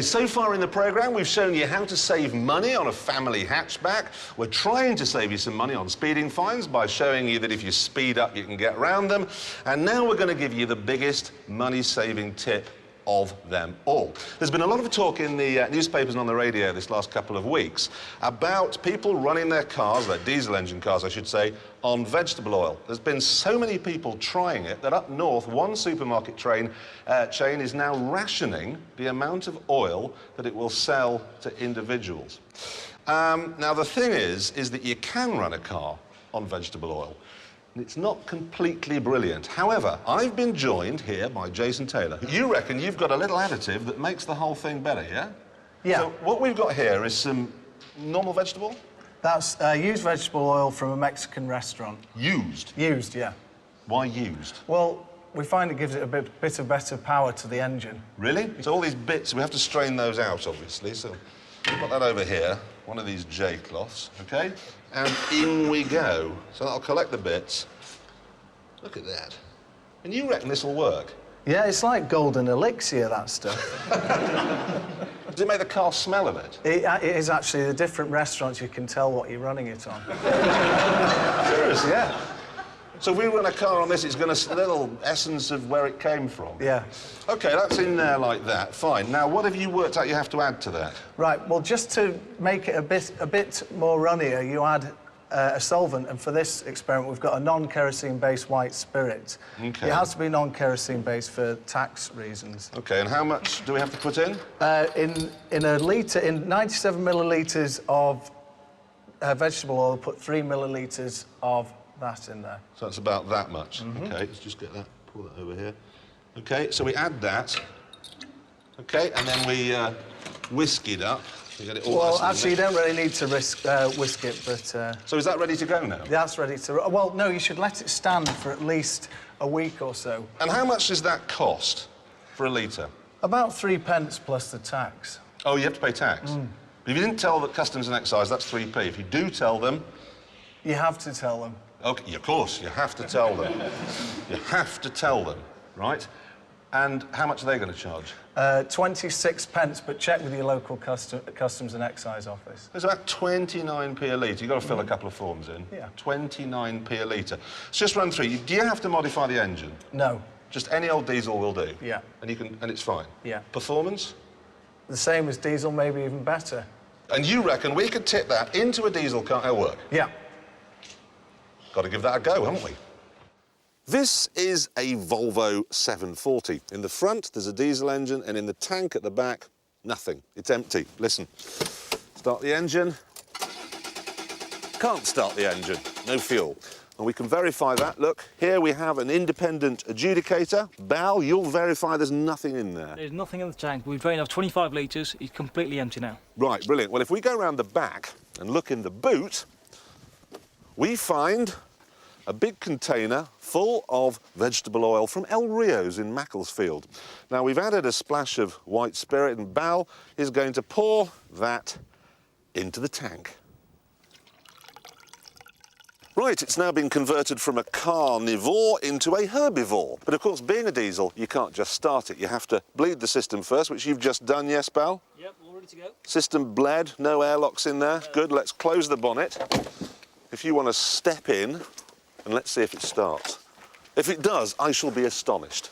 So far in the programme, we've shown you how to save money on a family hatchback. We're trying to save you some money on speeding fines by showing you that if you speed up, you can get around them. And now we're going to give you the biggest money-saving tip of them all. There's been a lot of talk in the newspapers and on the radio this last couple of weeks about people running their cars, their diesel engine cars, I should say, on vegetable oil. There's been so many people trying it that up north, one supermarket chain is now rationing the amount of oil that it will sell to individuals. Now, the thing is that you can run a car on vegetable oil. It's not completely brilliant. However, I've been joined here by Jason Taylor. You reckon you've got a little additive that makes the whole thing better, yeah? Yeah. So what we've got here is some normal vegetable? That's used vegetable oil from a Mexican restaurant. Used? Used, yeah. Why used? Well, we find it gives it a bit of better power to the engine. Really? So all these bits, we have to strain those out, obviously, so put that over here, one of these J-cloths, OK? And in we go. So that'll collect the bits. Look at that. And you reckon this will work? Yeah, it's like golden elixir, that stuff. Does it make the car smell a bit? It is actually. The different restaurants, you can tell what you're running it on. Seriously? Yeah. So if we run a car on this, it's going to... a little essence of where it came from? Yeah. OK, that's in there like that. Fine. Now, what have you worked out you have to add to that? Right. Well, just to make it a bit more runnier, you add a solvent, and for this experiment, we've got a non-kerosene-based white spirit. OK. It has to be non-kerosene-based for tax reasons. OK, and how much do we have to put in? In a litre, in 97 millilitres of vegetable oil, put 3 millilitres of that in there. So that's about that much. OK, let's just get that, pull that over here. OK, so we add that. OK, and then we whisk it up. So get it all well, nice actually, you don't really need to whisk it, but... So is that ready to go now? That's ready to... Well, no, you should let it stand for at least a week or so. And how much does that cost for a litre? About 3p plus the tax. Oh, you have to pay tax? But if you didn't tell the Customs and Excise, that's 3p. If you do tell them... You have to tell them. OK, of course, you have to tell them. You have to tell them, right? And how much are they going to charge? 26p, but check with your local Customs and Excise office. It's about 29p a litre. You've got to fill a couple of forms in. Yeah. 29p a litre. Let's just run through. Do you have to modify the engine? No. Just any old diesel will do? Yeah. And it's fine? Yeah. Performance? The same as diesel, maybe even better. And you reckon we could tip that into a diesel car? It'll work? Yeah. Got to give that a go, haven't we? This is a Volvo 740. In the front, there's a diesel engine, and in the tank at the back, nothing. It's empty. Listen. Start the engine. Can't start the engine. No fuel. And we can verify that. Look, here we have an independent adjudicator. Bal, you'll verify there's nothing in there. There's nothing in the tank. We've drained off 25 litres. It's completely empty now. Right, brilliant. Well, if we go around the back and look in the boot, we find a big container full of vegetable oil from El Rio's in Macclesfield. Now, we've added a splash of white spirit, and Bal is going to pour that into the tank. Right, it's now been converted from a carnivore into a herbivore. But, of course, being a diesel, you can't just start it. You have to bleed the system first, which you've just done, yes, Bal? Yep, all ready to go. System bled, no airlocks in there. Good, let's close the bonnet. If you want to step in, and let's see if it starts. If it does, I shall be astonished.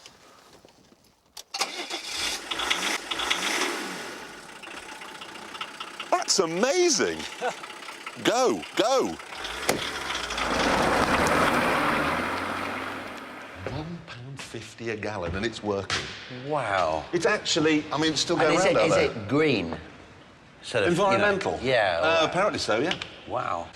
That's amazing! Go, go! £1.50 a gallon, and it's working. Wow. It's actually, I mean, it's still going around out Is there. it green? Sort of, Environmental? You know, yeah. Apparently so, yeah. Wow.